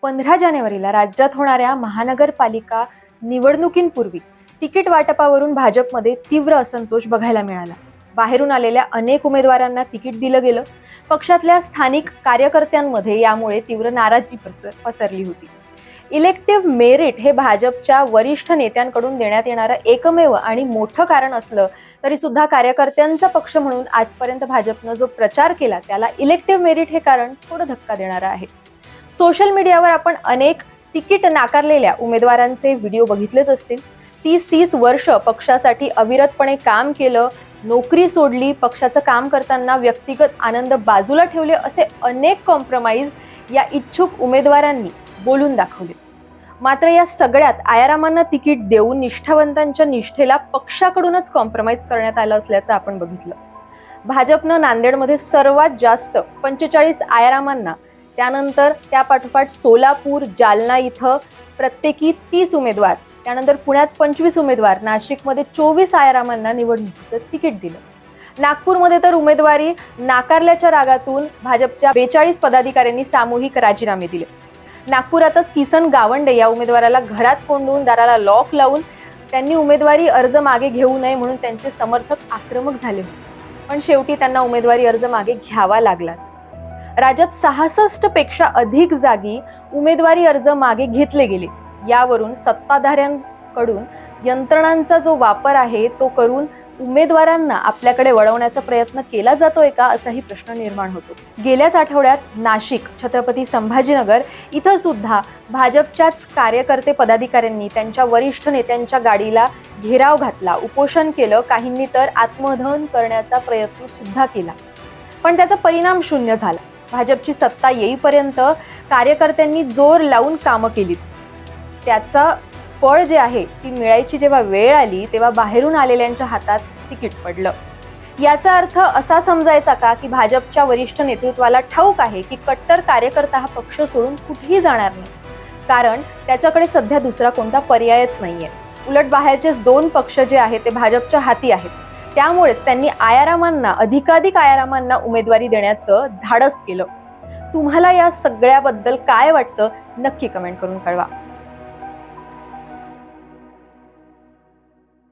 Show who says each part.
Speaker 1: 15 जानेवारीला राज्यात होणाऱ्या महानगरपालिका निवडणुकींपूर्वी तिकीट वाटपावरून भाजपमध्ये तीव्र असंतोष बघायला मिळाला. बाहेरून आलेल्या अनेक उमेदवारांना तिकीट दिलं गेलं. पक्षातल्या स्थानिक कार्यकर्त्यांमध्ये यामुळे तीव्र नाराजी पसरली होती. इलेक्टिव्ह मेरिट हे भाजपच्या वरिष्ठ नेत्यांकडून देण्यात येणारं एकमेव आणि मोठं कारण असलं तरी सुद्धा कार्यकर्त्यांचा पक्ष म्हणून आजपर्यंत भाजपनं जो प्रचार केला त्याला इलेक्टिव्ह मेरिट हे कारण थोडं धक्का देणारं आहे. सोशल मीडियावर आपण अनेक तिकीट नाकारलेल्या उमेदवारांचे व्हिडिओ बघितलेच असतील. 30 वर्ष पक्षासाठी अविरतपणे काम केलं, नोकरी सोडली, पक्षाचं काम करताना व्यक्तिगत आनंद बाजूला ठेवले, असे अनेक कॉम्प्रोमाइज या इच्छुक उमेदवारांनी बोलून दाखवले. मात्र या सगळ्यात आयारामांना तिकीट देऊन निष्ठावंतांच्या निष्ठेला पक्षाकडूनच कॉम्प्रोमाइज करण्यात आलं असल्याचं आपण बघितलं. भाजपनं नांदेडमध्ये सर्वात जास्त 45 आयारामांना, त्यानंतर त्यापाठोपाठ सोलापूर, जालना इथं प्रत्येकी 30 उमेदवार, त्यानंतर पुण्यात 25 उमेदवार, नाशिकमध्ये 24 आयारामांना निवडणुकीचं तिकीट दिलं. नागपूरमध्ये तर उमेदवारी नाकारल्याच्या रागातून भाजपच्या 42 पदाधिकाऱ्यांनी सामूहिक राजीनामे दिले. नागपुरातच किसन गावंडे या उमेदवाराला घरात कोंडून दाराला लॉक लावून त्यांनी उमेदवारी अर्ज मागे घेऊ नये म्हणून त्यांचे समर्थक आक्रमक झाले होते. पण शेवटी त्यांना उमेदवारी अर्ज मागे घ्यावा लागलाच. राज्यात 66 पेक्षा अधिक जागी उमेदवारी अर्ज मागे घेतले गेले. यावरून सत्ताधाऱ्यांकडून यंत्रणांचा जो वापर आहे तो करून उमेदवारांना आपल्याकडे वळवण्याचा प्रयत्न केला जातोय का, असाही प्रश्न निर्माण होतो. गेल्याच आठवड्यात नाशिक, छत्रपती संभाजीनगर इथं सुद्धा भाजपच्याच कार्यकर्ते पदाधिकाऱ्यांनी त्यांच्या वरिष्ठ नेत्यांच्या गाडीला घेराव घातला, उपोषण केलं, काहींनी तर आत्मदहन करण्याचा प्रयत्न सुद्धा केला. पण त्याचा परिणाम शून्य झाला. भाजपची सत्ता येईपर्यंत कार्यकर्त्यांनी जोर लावून कामं केलीत. त्याचं फळ जे आहे ती मिळायची जेव्हा वेळ आली तेव्हा बाहेरून आलेल्यांच्या हातात तिकीट पडलं. याचा अर्थ असा समजायचा का की भाजपच्या वरिष्ठ नेतृत्वाला ठाऊक आहे की कट्टर कार्यकर्ता हा पक्ष सोडून कुठेही जाणार नाही, कारण त्याच्याकडे सध्या दुसरा कोणता पर्यायच नाहीये. उलट बाहेरचेच 2 पक्ष जे आहेत ते भाजपच्या हाती आहेत. त्यामुळेच त्यांनी आयारामांना, अधिकाधिक आयारामांना उमेदवारी देण्याचं धाडस केलं. तुम्हाला या सगळ्याबद्दल काय वाटतं नक्की कमेंट करून कळवा.